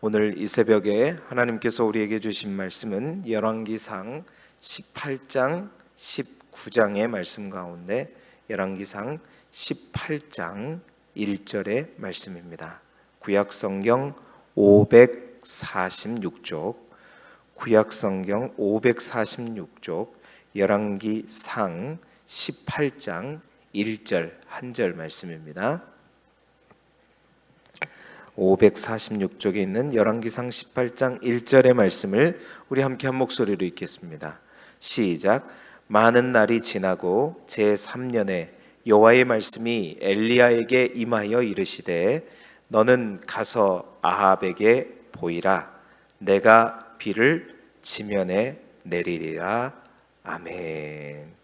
오늘 이 새벽에 하나님께서 우리에게 주신 말씀은 열왕기상 18장 19장의 말씀 가운데 열왕기상 18장 1절의 말씀입니다. 구약성경 546쪽 구약성경 546쪽 열왕기상 18장 1절 한 절 말씀입니다. 546쪽에 있는 열왕기상 18장 1절의 말씀을 우리 함께 한 목소리로 읽겠습니다. 시작. 많은 날이 지나고 제3년에 여호와의 말씀이 엘리야에게 임하여 이르시되 너는 가서 아합에게 보이라. 내가 비를 지면에 내리리라. 아멘.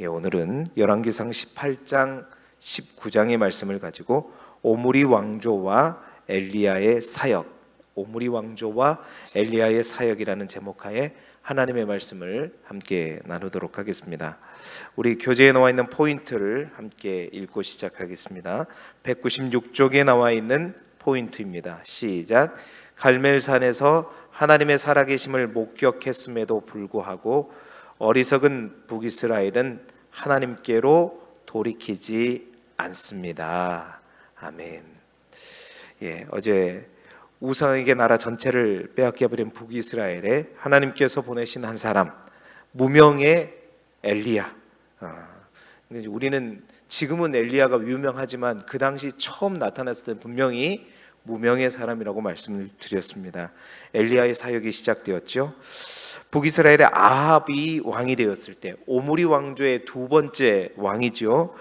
오늘은 열왕기상 18장 19장의 말씀을 가지고 오므리 왕조와 엘리야의 사역, 오므리 왕조와 엘리야의 사역이라는 제목하에 하나님의 말씀을 함께 나누도록 하겠습니다. 우리 교재에 나와 있는 포인트를 함께 읽고 시작하겠습니다. 196쪽에 나와 있는 포인트입니다. 시작. 갈멜산에서 하나님의 살아계심을 목격했음에도 불구하고 어리석은 북이스라엘은 하나님께로 돌이키지 않습니다. 아멘. 어제 우상에게 나라 전체를 빼앗겨버린 북이스라엘에 하나님께서 보내신 한 사람, 무명의 엘리야. 우리는 지금은 엘리야가 유명하지만 그 당시 처음 나타났을 때 분명히 무명의 사람이라고 말씀을 드렸습니다. 엘리야의 사역이 시작되었죠. 북이스라엘의 아합이 왕이 되었을 때, 오므리 왕조의 두 번째 왕이죠.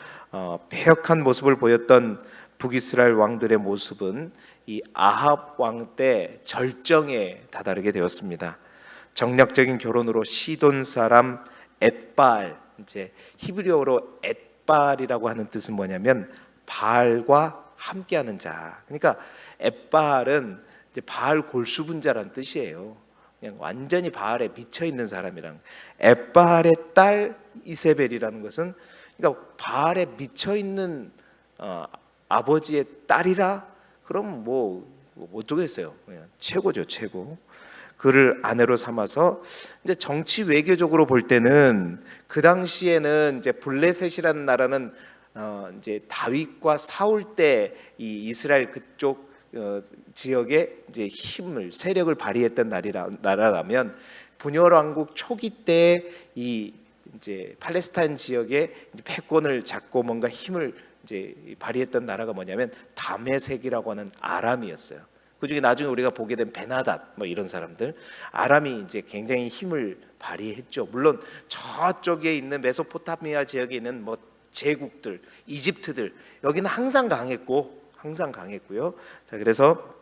패역한 모습을 보였던 북이스라엘 왕들의 모습은 이 아합 왕 때 절정에 다다르게 되었습니다. 정략적인 결혼으로 시돈 사람 엣발, 이제 히브리어로 엣발이라고 하는 뜻은 뭐냐면 바알과 함께하는 자. 그러니까 엣발은 이제 바알 골수분자라는 뜻이에요. 그냥 완전히 바알에 미쳐 있는 사람이랑. 엣발의 딸 이세벨이라는 것은 그러니까 바알에 미쳐 있는 아버지의 딸이라 그럼 뭐 어쩌겠어요. 그냥 최고죠, 최고. 그를 아내로 삼아서 이제 정치 외교적으로 볼 때는 그 당시에는 이제 블레셋이라는 나라는 이제 다윗과 사울 때 이 이스라엘 그쪽 지역에 이제 힘을 세력을 발휘했던 나라라면 분열 왕국 초기 때 이 이제 팔레스타인 지역에 패권을 잡고 뭔가 힘을 이제 발휘했던 나라가 뭐냐면 다메섹이라고 하는 아람이었어요. 그중에 나중에 우리가 보게 된 베나닷 뭐 이런 사람들, 아람이 이제 굉장히 힘을 발휘했죠. 물론 저쪽에 있는 메소포타미아 지역에 있는 뭐 제국들, 이집트들 여기는 항상 강했고요. 자, 그래서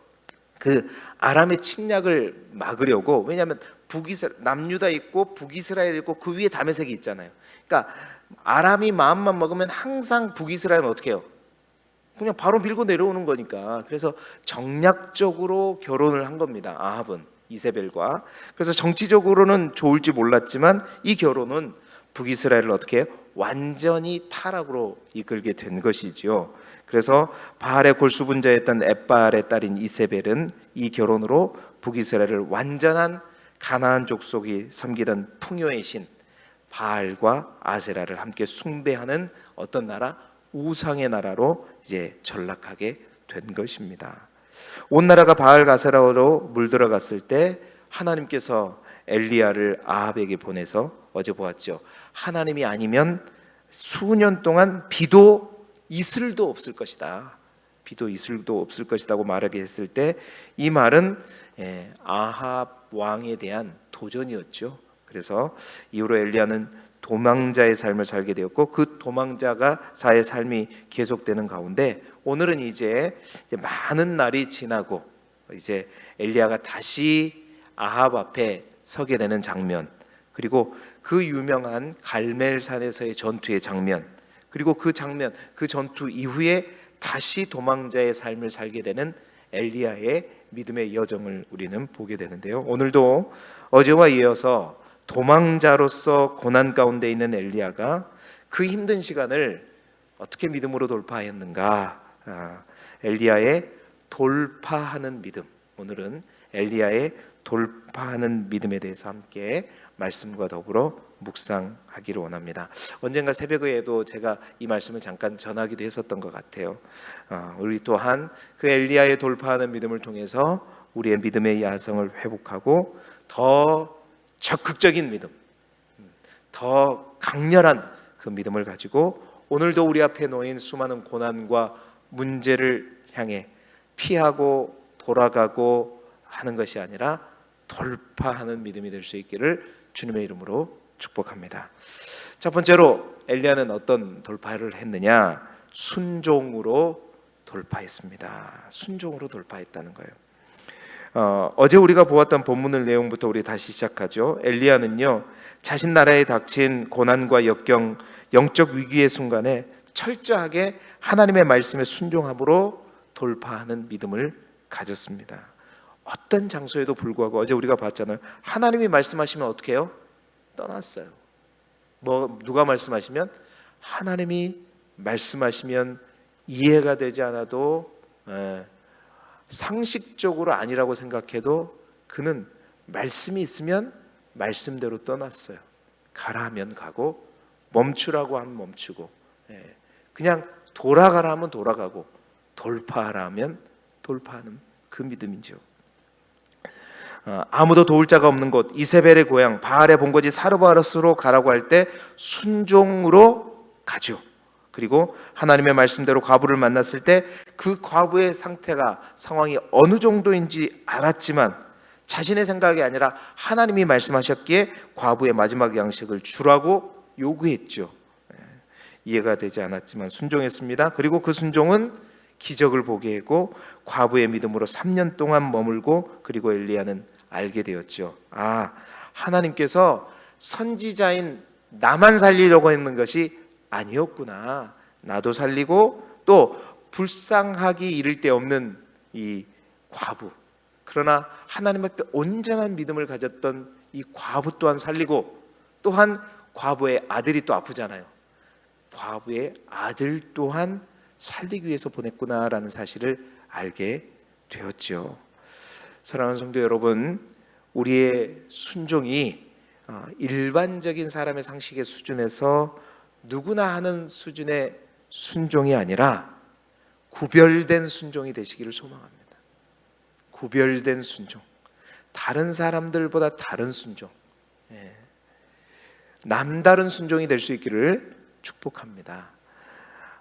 그 아람의 침략을 막으려고, 왜냐하면 남유다 있고 북이스라엘 있고 그 위에 다메섹이 있잖아요. 그러니까 아람이 마음만 먹으면 항상 북이스라엘은 어떻게 해요? 그냥 바로 밀고 내려오는 거니까. 그래서 정략적으로 결혼을 한 겁니다. 아합은 이세벨과. 그래서 정치적으로는 좋을지 몰랐지만 이 결혼은 북이스라엘을 어떻게 해요? 완전히 타락으로 이끌게 된 것이지요. 그래서 바알의 골수분자였던 엣발의 딸인 이세벨은 이 결혼으로 북이스라엘을 완전한 가나안 족속이 섬기던 풍요의 신 바알과 아세라를 함께 숭배하는 어떤 나라? 우상의 나라로 이제 전락하게 된 것입니다. 온 나라가 바알 아세라로 물들어갔을 때 하나님께서 엘리야를 아합에게 보내서 어제 보았죠. 하나님이 아니면 수년 동안 비도 이슬도 없을 것이다. 비도 이슬도 없을 것이라고 말하게 했을 때 이 말은 아합 왕에 대한 도전이었죠. 그래서 이후로 엘리야는 도망자의 삶을 살게 되었고 그 도망자가사의 삶이 계속되는 가운데 오늘은 이제 많은 날이 지나고 이제 엘리야가 다시 아합 앞에 서게 되는 장면, 그리고 그 유명한 갈멜산에서의 전투의 장면, 그리고 그 장면, 그 전투 이후에 다시 도망자의 삶을 살게 되는 엘리야의 믿음의 여정을 우리는 보게 되는데요. 오늘도 어제와 이어서 도망자로서 고난 가운데 있는 엘리야가 그 힘든 시간을 어떻게 믿음으로 돌파했는가? 엘리야의 돌파하는 믿음, 오늘은 엘리야의 돌파하는 믿음에 대해서 함께 말씀과 더불어 묵상하기를 원합니다. 언젠가 새벽에도 제가 이 말씀을 잠깐 전하기도 했었던 것 같아요. 우리 또한 그 엘리야의 돌파하는 믿음을 통해서 우리의 믿음의 야성을 회복하고 더 적극적인 믿음, 더 강렬한 그 믿음을 가지고 오늘도 우리 앞에 놓인 수많은 고난과 문제를 향해 피하고 돌아가고 하는 것이 아니라 돌파하는 믿음이 될 수 있기를 주님의 이름으로 축복합니다. 첫 번째로 엘리야는 어떤 돌파를 했느냐? 순종으로 돌파했습니다. 순종으로 돌파했다는 거예요. 어제 우리가 보았던 본문의 내용부터 우리 다시 시작하죠. 엘리야는요, 자신 나라에 닥친 고난과 역경, 영적 위기의 순간에 철저하게 하나님의 말씀에 순종함으로 돌파하는 믿음을 가졌습니다. 어떤 장소에도 불구하고 어제 우리가 봤잖아요. 하나님이 말씀하시면 어떻게 해요? 떠났어요. 누가 말씀하시면? 하나님이 말씀하시면 이해가 되지 않아도 상식적으로 아니라고 생각해도 그는 말씀이 있으면 말씀대로 떠났어요. 가라 하면 가고 멈추라고 하면 멈추고 그냥 돌아가라 하면 돌아가고 돌파하라 하면 돌파하는 그 믿음이죠. 아무도 도울 자가 없는 곳 이세벨의 고향 바알의 본거지 사르바르스로 가라고 할 때 순종으로 가죠. 그리고 하나님의 말씀대로 과부를 만났을 때 그 과부의 상황이 어느 정도인지 알았지만 자신의 생각이 아니라 하나님이 말씀하셨기에 과부의 마지막 양식을 주라고 요구했죠. 이해가 되지 않았지만 순종했습니다. 그리고 그 순종은 기적을 보게 하고 과부의 믿음으로 3년 동안 머물고 그리고 엘리야는 알게 되었죠. 하나님께서 선지자인 나만 살리려고 했는 것이 아니었구나. 나도 살리고 또 불쌍하기 이를 데 없는 이 과부, 그러나 하나님 앞에 온전한 믿음을 가졌던 이 과부 또한 살리고 또한 과부의 아들이 또 아프잖아요. 과부의 아들 또한 살리기 위해서 보냈구나라는 사실을 알게 되었죠. 사랑하는 성도 여러분, 우리의 순종이 일반적인 사람의 상식의 수준에서 누구나 하는 수준의 순종이 아니라 구별된 순종이 되시기를 소망합니다. 구별된 순종, 다른 사람들보다 다른 순종, 남다른 순종이 될 수 있기를 축복합니다.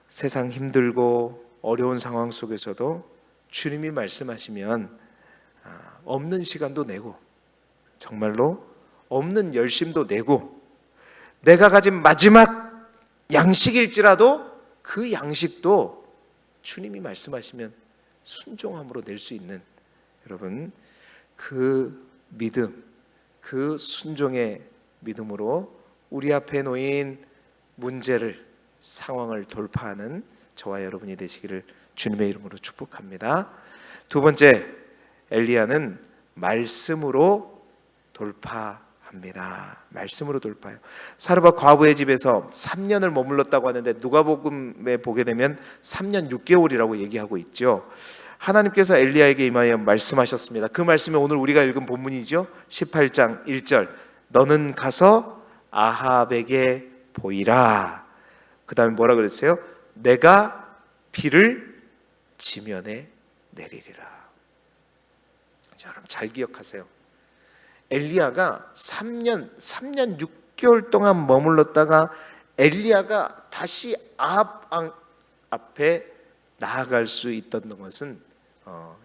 세상 힘들고 어려운 상황 속에서도 주님이 말씀하시면 없는 시간도 내고 정말로 없는 열심도 내고 내가 가진 마지막 양식일지라도 그 양식도 주님이 말씀하시면 순종함으로 낼 수 있는, 여러분, 그 믿음, 그 순종의 믿음으로 우리 앞에 놓인 문제를, 상황을 돌파하는 저와 여러분이 되시기를 주님의 이름으로 축복합니다. 두 번째, 엘리야는 말씀으로 돌파합니다. 말씀으로 돌파해요. 사르밧 과부의 집에서 3년을 머물렀다고 하는데 누가복음에 보게 되면 3년 6개월이라고 얘기하고 있죠. 하나님께서 엘리야에게 임하여 말씀하셨습니다. 그 말씀이 오늘 우리가 읽은 본문이죠. 18장 1절, 너는 가서 아합에게 보이라. 그 다음에 뭐라 그랬어요? 내가 비를 지면에 내리리라. 자, 여러분 잘 기억하세요. 엘리야가 3년 6개월 동안 머물렀다가 엘리야가 다시 아합 앞에 나아갈 수 있던 것은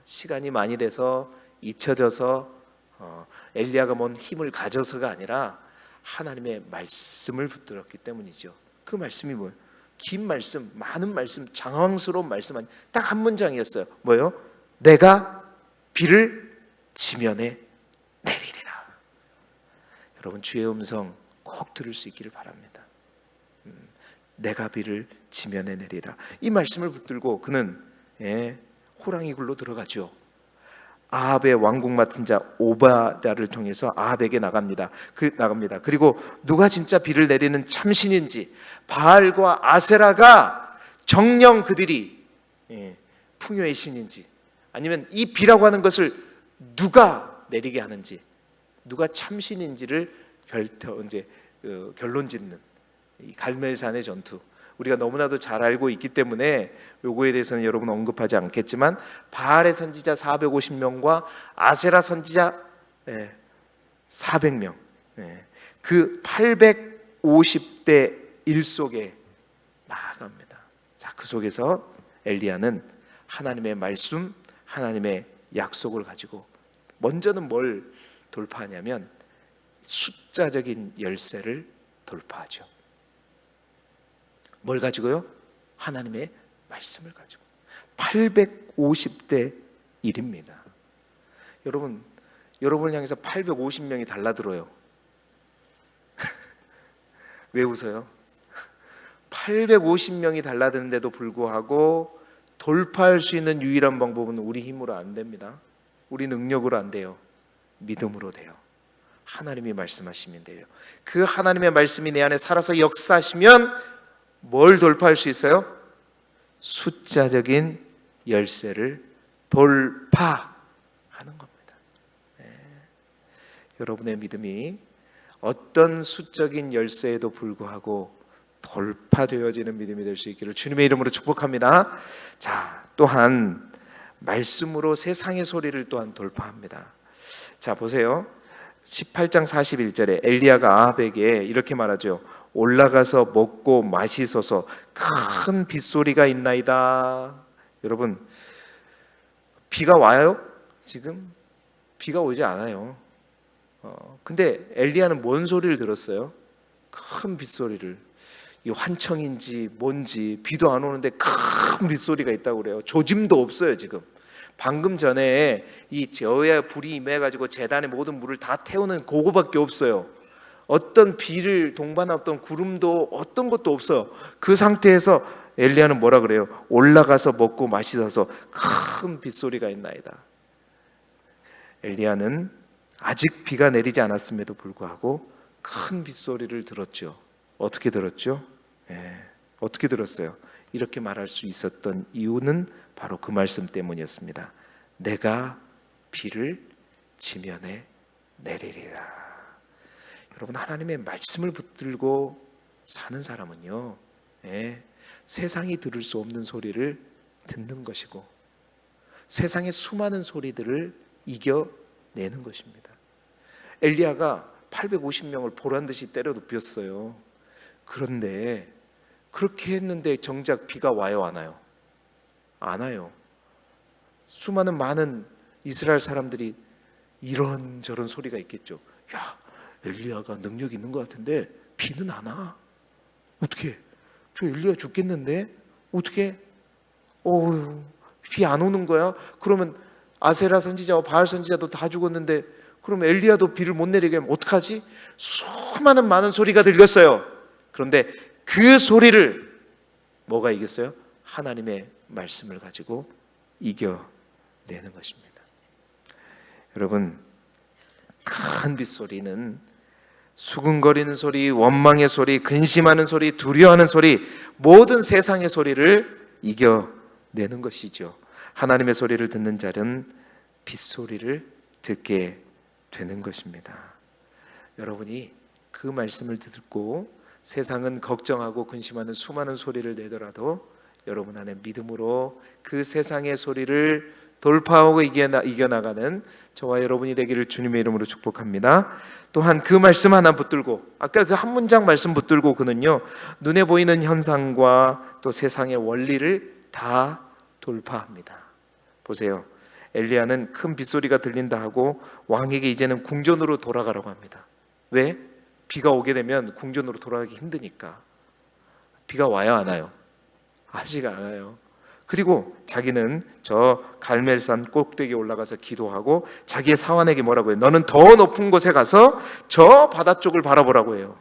시간이 많이 돼서 잊혀져서 엘리야가 뭔 힘을 가져서가 아니라 하나님의 말씀을 붙들었기 때문이죠. 그 말씀이 뭐예요? 긴 말씀, 많은 말씀, 장황스러운 말씀 아니, 딱 한 문장이었어요. 뭐예요? 내가 비를 지면에 내리리라. 여러분, 주의 음성 꼭 들을 수 있기를 바랍니다. 내가 비를 지면에 내리라. 이 말씀을 붙들고 그는 호랑이 굴로 들어가죠. 아합의 왕궁 맡은 자 오바다를 통해서 아합에게 나갑니다. 그리고 누가 진짜 비를 내리는 참신인지, 바알과 아세라가 정녕 그들이 풍요의 신인지, 아니면 이 비라고 하는 것을 누가 내리게 하는지, 누가 참신인지를 결론 짓는 이 갈멜산의 전투, 우리가 너무나도 잘 알고 있기 때문에 요거에 대해서는 여러분 언급하지 않겠지만, 바알의 선지자 450명과 아세라 선지자 400명, 그 850대 1 속에 나아갑니다. 자, 그 속에서 엘리야는 하나님의 말씀, 하나님의 약속을 가지고 먼저는 뭘 돌파하냐면 숫자적인 열쇠를 돌파하죠. 뭘 가지고요? 하나님의 말씀을 가지고. 850대 1입니다. 여러분을 향해서 850명이 달라들어요. 왜 웃어요? 850명이 달라드는데도 불구하고 돌파할 수 있는 유일한 방법은 우리 힘으로 안 됩니다. 우리 능력으로 안 돼요. 믿음으로 돼요. 하나님이 말씀하시면 돼요. 그 하나님의 말씀이 내 안에 살아서 역사하시면 뭘 돌파할 수 있어요? 숫자적인 열쇠를 돌파하는 겁니다. 여러분의 믿음이 어떤 수적인 열쇠에도 불구하고 돌파되어지는 믿음이 될 수 있기를 주님의 이름으로 축복합니다. 자, 또한 말씀으로 세상의 소리를 또한 돌파합니다. 자, 보세요. 18장 41절에 엘리야가 아합에게 이렇게 말하죠. 올라가서 먹고 마시소서, 큰 빗소리가 있나이다. 여러분, 비가 와요? 지금 비가 오지 않아요. 근데 엘리야는 뭔 소리를 들었어요? 큰 빗소리를. 이 환청인지 뭔지, 비도 안 오는데 큰 빗소리가 있다고 그래요. 조짐도 없어요. 지금 방금 전에 이 저야 불이 임해가지고 제단의 모든 물을 다 태우는 그거밖에 없어요. 어떤 비를 동반한 어떤 구름도 어떤 것도 없어요. 그 상태에서 엘리야는 뭐라 그래요? 올라가서 먹고 마시소서, 큰 빗소리가 있나이다. 엘리야는 아직 비가 내리지 않았음에도 불구하고 큰 빗소리를 들었죠. 어떻게 들었죠? 어떻게 들었어요? 이렇게 말할 수 있었던 이유는 바로 그 말씀 때문이었습니다. 내가 비를 지면에 내리리라. 여러분, 하나님의 말씀을 붙들고 사는 사람은요, 세상이 들을 수 없는 소리를 듣는 것이고 세상의 수많은 소리들을 이겨내는 것입니다. 엘리야가 850명을 보란듯이 때려 눕혔어요. 그런데 그렇게 했는데 정작 비가 와요, 안 와요? 안 와요. 수많은 많은 이스라엘 사람들이 이런저런 소리가 있겠죠. 야, 엘리야가 능력 있는 것 같은데 비는 안 와. 어떻게? 저 엘리야 죽겠는데 어떻게? 비 안 오는 거야? 그러면 아세라 선지자와 바알 선지자도 다 죽었는데 그럼 엘리야도 비를 못 내리게 하면 어떡하지? 수많은 많은 소리가 들렸어요. 그런데 그 소리를 뭐가 이겼어요? 하나님의 말씀을 가지고 이겨내는 것입니다. 여러분, 큰 빗소리는 수근거리는 소리, 원망의 소리, 근심하는 소리, 두려워하는 소리, 모든 세상의 소리를 이겨내는 것이죠. 하나님의 소리를 듣는 자는 빗소리를 듣게 되는 것입니다. 여러분이 그 말씀을 듣고 세상은 걱정하고 근심하는 수많은 소리를 내더라도 여러분 안에 믿음으로 그 세상의 소리를 돌파하고 이겨나가는 저와 여러분이 되기를 주님의 이름으로 축복합니다. 또한 그 말씀 하나 붙들고, 아까 그 한 문장 말씀 붙들고 그는요, 눈에 보이는 현상과 또 세상의 원리를 다 돌파합니다. 보세요. 엘리야는 큰 빗소리가 들린다 하고 왕에게 이제는 궁전으로 돌아가라고 합니다. 왜? 비가 오게 되면 궁전으로 돌아가기 힘드니까. 비가 와요, 안 와요? 하지가 않아요. 그리고 자기는 저 갈멜산 꼭대기에 올라가서 기도하고 자기의 사환에게 뭐라고 해요? 너는 더 높은 곳에 가서 저 바다 쪽을 바라보라고 해요.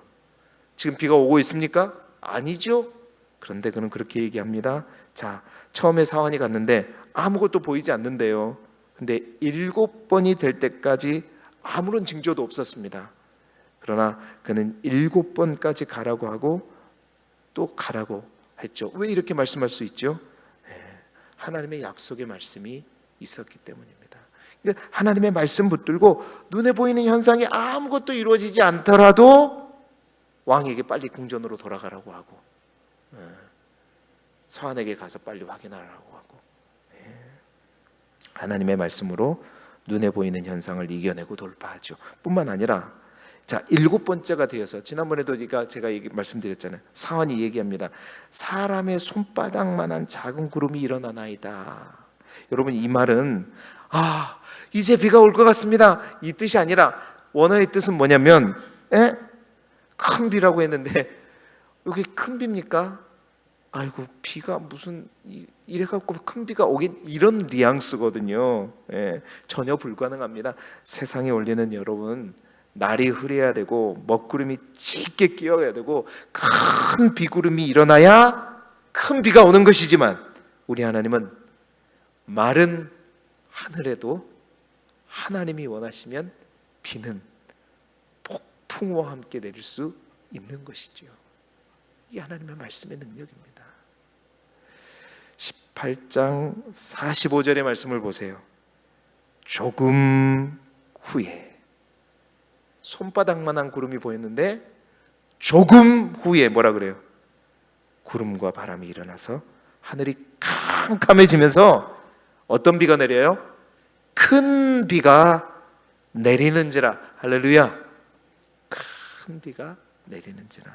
지금 비가 오고 있습니까? 아니죠. 그런데 그는 그렇게 얘기합니다. 자, 처음에 사환이 갔는데 아무것도 보이지 않는데요. 근데 7번이 될 때까지 아무런 징조도 없었습니다. 그러나 그는 7번까지 가라고 하고 또 가라고 했죠. 왜 이렇게 말씀할 수 있죠? 하나님의 약속의 말씀이 있었기 때문입니다. 하나님의 말씀 붙들고 눈에 보이는 현상이 아무것도 이루어지지 않더라도 왕에게 빨리 궁전으로 돌아가라고 하고, 서한에게 가서 빨리 확인하라고 하고, 하나님의 말씀으로 눈에 보이는 현상을 이겨내고 돌파하죠. 뿐만 아니라, 자, 7번째가 되어서, 지난번에도 제가 말씀드렸잖아요. 사환이 얘기합니다. 사람의 손바닥만한 작은 구름이 일어나나이다. 여러분, 이 말은 이제 비가 올 것 같습니다, 이 뜻이 아니라, 원어의 뜻은 뭐냐면, 큰 비라고 했는데 여기 큰 비입니까? 아이고, 비가 무슨 이래갖고 큰 비가 오긴, 이런 뉘앙스거든요. 전혀 불가능합니다. 세상에 올리는 여러분, 날이 흐려야 되고 먹구름이 짙게 끼어야 되고 큰 비구름이 일어나야 큰 비가 오는 것이지만, 우리 하나님은 마른 하늘에도 하나님이 원하시면 비는 폭풍우와 함께 내릴 수 있는 것이지요. 이 하나님의 말씀의 능력입니다. 18장 45절의 말씀을 보세요. 조금 후에, 손바닥만한 구름이 보였는데 조금 후에 뭐라 그래요? 구름과 바람이 일어나서 하늘이 캄캄해지면서 어떤 비가 내려요? 큰 비가 내리는지라. 할렐루야. 큰 비가 내리는지라.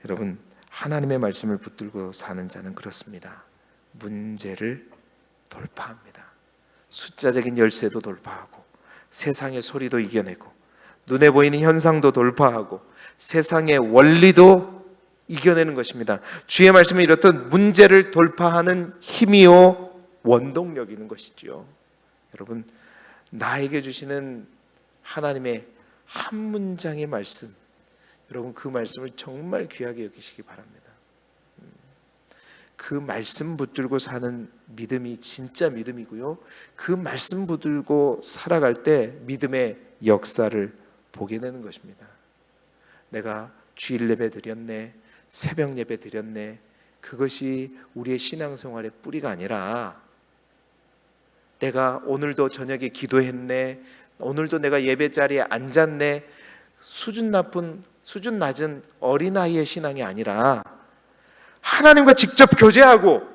여러분, 하나님의 말씀을 붙들고 사는 자는 그렇습니다. 문제를 돌파합니다. 숫자적인 열쇠도 돌파하고, 세상의 소리도 이겨내고, 눈에 보이는 현상도 돌파하고, 세상의 원리도 이겨내는 것입니다. 주의 말씀이 이렇듯 문제를 돌파하는 힘이요 원동력이는 것이지요. 여러분, 나에게 주시는 하나님의 한 문장의 말씀, 여러분, 그 말씀을 정말 귀하게 여기시기 바랍니다. 그 말씀 붙들고 사는 믿음이 진짜 믿음이고요, 그 말씀 붙들고 살아갈 때 믿음의 역사를 보게 되는 것입니다. 내가 주일 예배 드렸네, 새벽 예배 드렸네, 그것이 우리의 신앙생활의 뿌리가 아니라, 내가 오늘도 저녁에 기도했네, 오늘도 내가 예배 자리에 앉았네, 수준 낮은 어린아이의 신앙이 아니라, 하나님과 직접 교제하고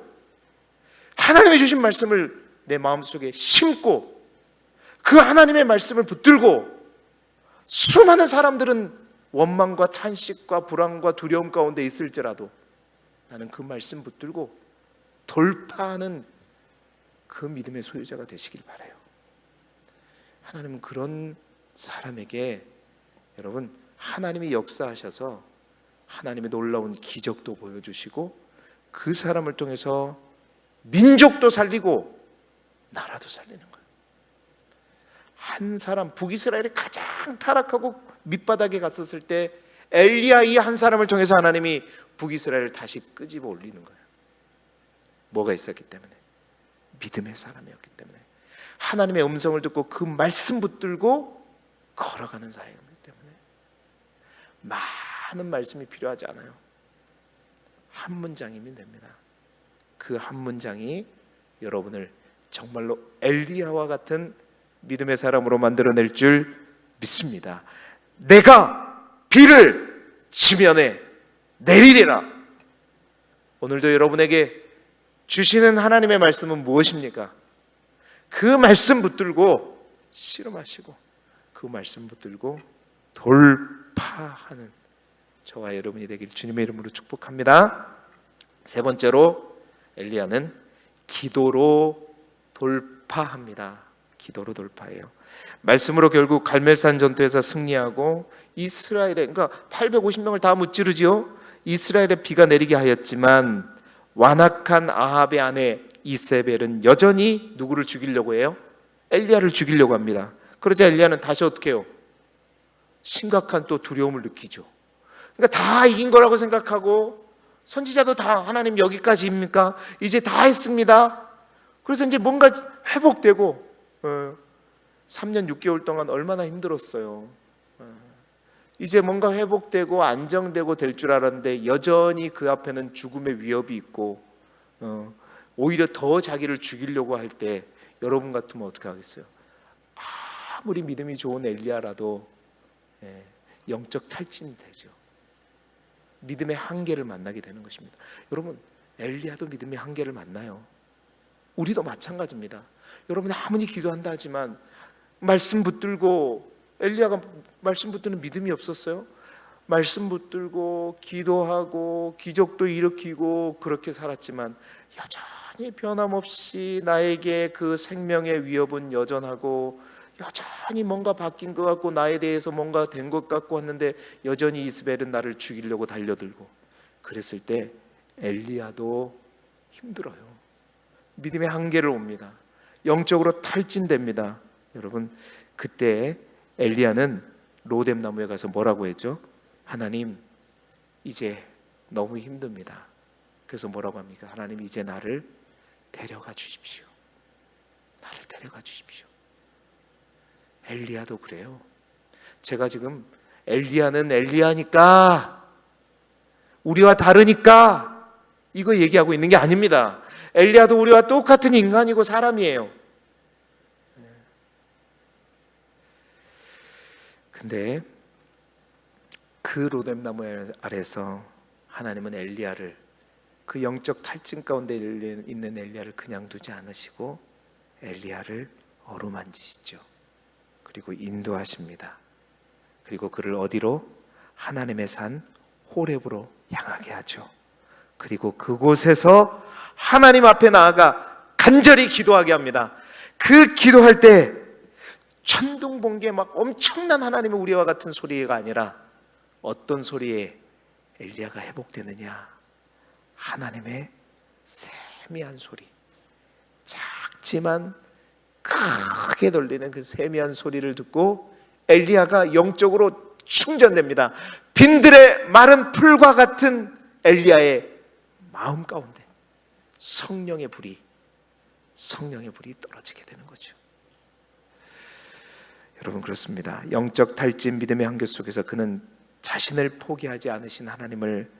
하나님이 주신 말씀을 내 마음속에 심고 그 하나님의 말씀을 붙들고, 수많은 사람들은 원망과 탄식과 불안과 두려움 가운데 있을지라도 나는 그 말씀 붙들고 돌파하는 그 믿음의 소유자가 되시길 바라요. 하나님은 그런 사람에게, 여러분, 하나님이 역사하셔서 하나님의 놀라운 기적도 보여주시고, 그 사람을 통해서 민족도 살리고 나라도 살리는 거예요. 한 사람, 북이스라엘이 가장 타락하고 밑바닥에 갔었을 때 엘리야 이 한 사람을 통해서 하나님이 북이스라엘을 다시 끄집어 올리는 거예요. 뭐가 있었기 때문에? 믿음의 사람이었기 때문에, 하나님의 음성을 듣고 그 말씀 붙들고 걸어가는 사람이기 때문에. 많은 말씀이 필요하지 않아요. 한 문장이면 됩니다. 그 한 문장이 여러분을 정말로 엘리야와 같은 믿음의 사람으로 만들어낼 줄 믿습니다. 내가 비를 지면에 내리리라. 오늘도 여러분에게 주시는 하나님의 말씀은 무엇입니까? 그 말씀 붙들고 씨름하시고, 그 말씀 붙들고 돌파하는 저와 여러분이 되길 주님의 이름으로 축복합니다. 세 번째로, 엘리야는 기도로 돌파합니다. 기도로 돌파해요. 말씀으로 결국 갈멜산 전투에서 승리하고 이스라엘에, 그러니까 850명을 다 무찌르지요. 이스라엘에 비가 내리게 하였지만 완악한 아합의 아내 이세벨은 여전히 누구를 죽이려고 해요? 엘리야를 죽이려고 합니다. 그러자 엘리야는 다시 어떻게 해요? 심각한 또 두려움을 느끼죠. 그러니까 다 이긴 거라고 생각하고, 선지자도 다 하나님 여기까지입니까? 이제 다 했습니다. 그래서 이제 뭔가 회복되고, 3년 6개월 동안 얼마나 힘들었어요. 이제 뭔가 회복되고 안정되고 될 줄 알았는데 여전히 그 앞에는 죽음의 위협이 있고, 오히려 더 자기를 죽이려고 할 때 여러분 같으면 어떻게 하겠어요? 아무리 믿음이 좋은 엘리야라도 영적 탈진이 되죠. 믿음의 한계를 만나게 되는 것입니다. 여러분, 엘리야도 믿음의 한계를 만나요. 우리도 마찬가지입니다. 여러분이 아무리 기도한다 하지만 말씀 붙들고, 엘리야가 말씀 붙드는 믿음이 없었어요? 말씀 붙들고 기도하고 기적도 일으키고 그렇게 살았지만 여전히 변함없이 나에게 그 생명의 위협은 여전하고, 여전히 뭔가 바뀐 것 같고 나에 대해서 뭔가 된 것 같고 했는데 여전히 이스벨은 나를 죽이려고 달려들고, 그랬을 때 엘리야도 힘들어요. 믿음의 한계를 옵니다. 영적으로 탈진됩니다. 여러분, 그때 엘리야는 로뎀 나무에 가서 뭐라고 했죠? 하나님, 이제 너무 힘듭니다. 그래서 뭐라고 합니까? 하나님, 이제 나를 데려가 주십시오. 나를 데려가 주십시오. 엘리야도 그래요. 제가 지금 엘리야는 엘리야니까, 우리와 다르니까 이거 얘기하고 있는 게 아닙니다. 엘리야도 우리와 똑같은 인간이고 사람이에요. 근데 그 로뎀나무 아래서 하나님은 엘리야를, 그 영적 탈진 가운데 있는 엘리야를 그냥 두지 않으시고 엘리야를 어루만지시죠. 그리고 인도하십니다. 그리고 그를 어디로? 하나님의 산 호렙으로 향하게 하죠. 그리고 그곳에서 하나님 앞에 나아가 간절히 기도하게 합니다. 그 기도할 때 천둥 번개 막 엄청난 하나님의 우리와 같은 소리가 아니라 어떤 소리에 엘리야가 회복되느냐? 하나님의 세미한 소리, 작지만 크게 들리는 그 세미한 소리를 듣고 엘리야가 영적으로 충전됩니다. 빈들의 마른 풀과 같은 엘리야의 마음 가운데 성령의 불이 떨어지게 되는 거죠. 여러분, 그렇습니다. 영적 탈진 믿음의 한계 속에서 그는 자신을 포기하지 않으신 하나님을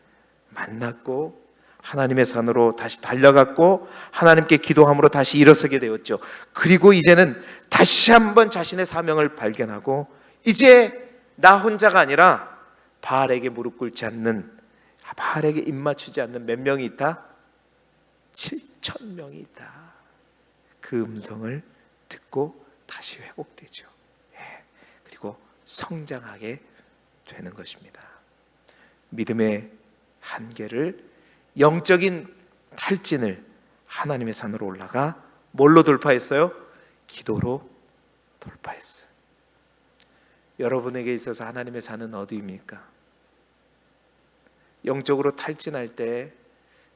만났고 하나님의 산으로 다시 달려갔고 하나님께 기도함으로 다시 일어서게 되었죠. 그리고 이제는 다시 한번 자신의 사명을 발견하고, 이제 나 혼자가 아니라 바알에게 무릎 꿇지 않는, 바알에게 입 맞추지 않는 몇 명이 있다? 7,000명이 있다. 그 음성을 듣고 다시 회복되죠. 그리고 성장하게 되는 것입니다. 믿음의 한계를, 영적인 탈진을 하나님의 산으로 올라가 뭘로 돌파했어요? 기도로 돌파했어요. 여러분에게 있어서 하나님의 산은 어디입니까? 영적으로 탈진할 때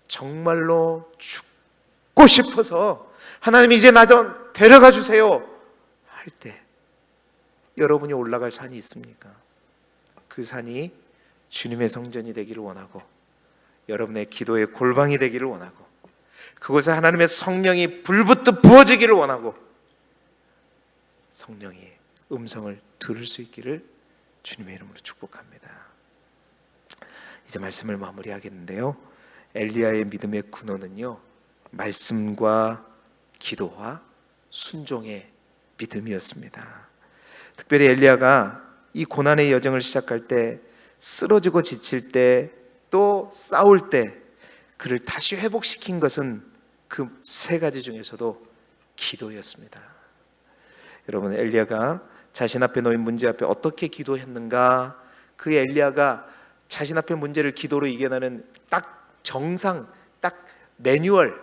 정말로 죽고 싶어서 하나님 이제 나 좀 데려가 주세요 할 때 여러분이 올라갈 산이 있습니까? 그 산이 주님의 성전이 되기를 원하고 여러분의 기도의 골방이 되기를 원하고 그곳에 하나님의 성령이 불붙듯 부어지기를 원하고 성령이 음성을 들을 수 있기를 주님의 이름으로 축복합니다. 이제 말씀을 마무리하겠는데요, 엘리야의 믿음의 근원은요, 말씀과 기도와 순종의 믿음이었습니다. 특별히 엘리야가 이 고난의 여정을 시작할 때, 쓰러지고 지칠 때, 또 싸울 때 그를 다시 회복시킨 것은 그 세 가지 중에서도 기도였습니다. 여러분, 엘리야가 자신 앞에 놓인 문제 앞에 어떻게 기도했는가? 그 엘리야가 자신 앞에 문제를 기도로 이겨내는 딱 정상, 딱 매뉴얼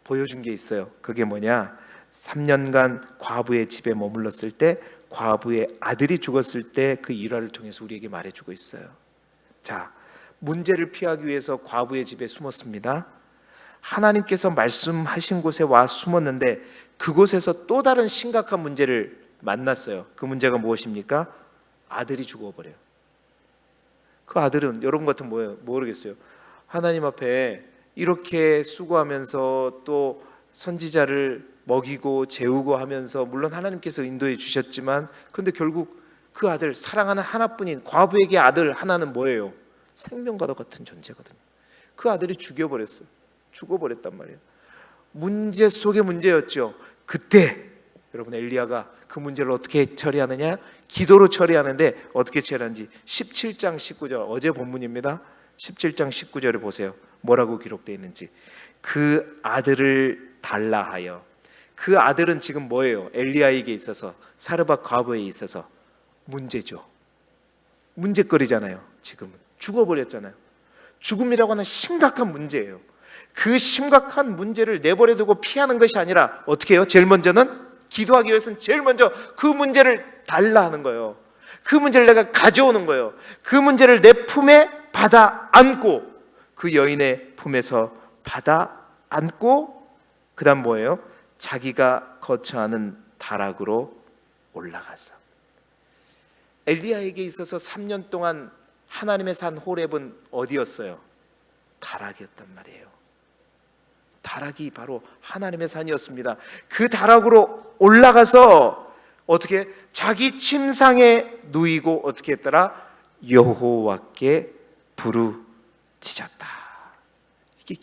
보여준 게 있어요. 그게 뭐냐? 3년간 과부의 집에 머물렀을 때, 과부의 아들이 죽었을 때 그 일화를 통해서 우리에게 말해주고 있어요. 자, 문제를 피하기 위해서 과부의 집에 숨었습니다. 하나님께서 말씀하신 곳에 와 숨었는데 그곳에서 또 다른 심각한 문제를 만났어요. 그 문제가 무엇입니까? 아들이 죽어버려요. 그 아들은 여러분 같으면 뭐예요? 모르겠어요. 하나님 앞에 이렇게 수고하면서 또 선지자를 먹이고 재우고 하면서, 물론 하나님께서 인도해 주셨지만, 근데 결국 그 아들, 사랑하는 하나뿐인 과부에게 아들 하나는 뭐예요? 생명과도 같은 존재거든요. 그 아들이 죽어버렸단 말이에요. 문제 속의 문제였죠. 그때 여러분 엘리야가 그 문제를 어떻게 처리하느냐? 기도로 처리하는데 어떻게 처리하는지 17장 19절 어제 본문입니다. 17장 19절을 보세요. 뭐라고 기록되어 있는지. 그 아들을 달라 하여. 그 아들은 지금 뭐예요? 엘리야에게 있어서, 사르밧 과부에 있어서 문제죠. 문제거리잖아요. 지금은 죽어버렸잖아요. 죽음이라고 하는 심각한 문제예요. 그 심각한 문제를 내버려 두고 피하는 것이 아니라 어떻게 해요? 제일 먼저는 기도하기 위해서는 제일 먼저 그 문제를 달라 하는 거예요. 그 문제를 내가 가져오는 거예요. 그 문제를 내 품에 받아 안고, 그 여인의 품에서 받아 안고, 그 다음 뭐예요? 자기가 거처하는 다락으로 올라가서. 엘리야에게 있어서 3년 동안 하나님의 산 호렙은 어디였어요? 다락이었단 말이에요. 다락이 바로 하나님의 산이었습니다. 그 다락으로 올라가서 어떻게 자기 침상에 누이고 어떻게 했더라? 여호와께 부르짖었다. 이게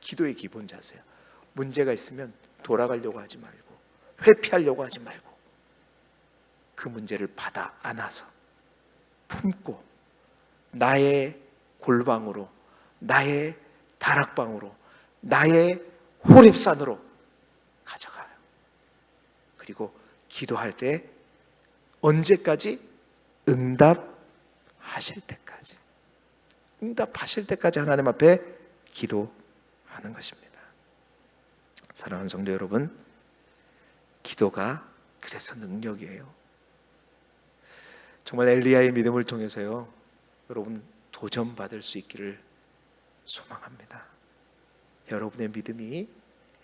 기도의 기본 자세야. 문제가 있으면 돌아가려고 하지 말고, 회피하려고 하지 말고, 그 문제를 받아 안아서 품고 나의 골방으로, 나의 다락방으로, 나의 호렙산으로 가져가요. 그리고 기도할 때 언제까지? 응답하실 때까지. 응답하실 때까지 하나님 앞에 기도하는 것입니다. 사랑하는 성도 여러분, 기도가 그래서 능력이에요. 정말 엘리야의 믿음을 통해서요, 여러분 도전받을 수 있기를 소망합니다. 여러분의 믿음이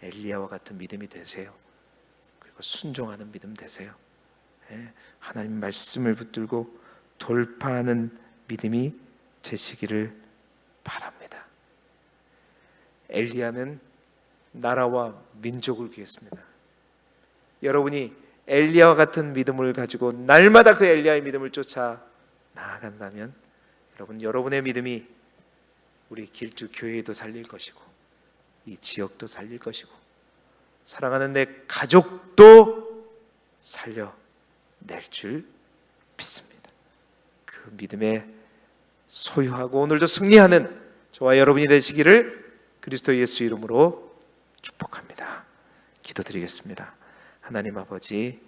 엘리야와 같은 믿음이 되세요. 그리고 순종하는 믿음 되세요. 하나님 말씀을 붙들고 돌파하는 믿음이 되시기를 바랍니다. 엘리야는 나라와 민족을 구했습니다. 여러분이 엘리야와 같은 믿음을 가지고 날마다 그 엘리야의 믿음을 쫓아 나아간다면 여러분의 믿음이 우리 길주 교회도 살릴 것이고, 이 지역도 살릴 것이고, 사랑하는 내 가족도 살려낼 줄 믿습니다. 그 믿음에 소유하고 오늘도 승리하는 저와 여러분이 되시기를 그리스도 예수 이름으로 축복합니다. 기도드리겠습니다. 하나님 아버지,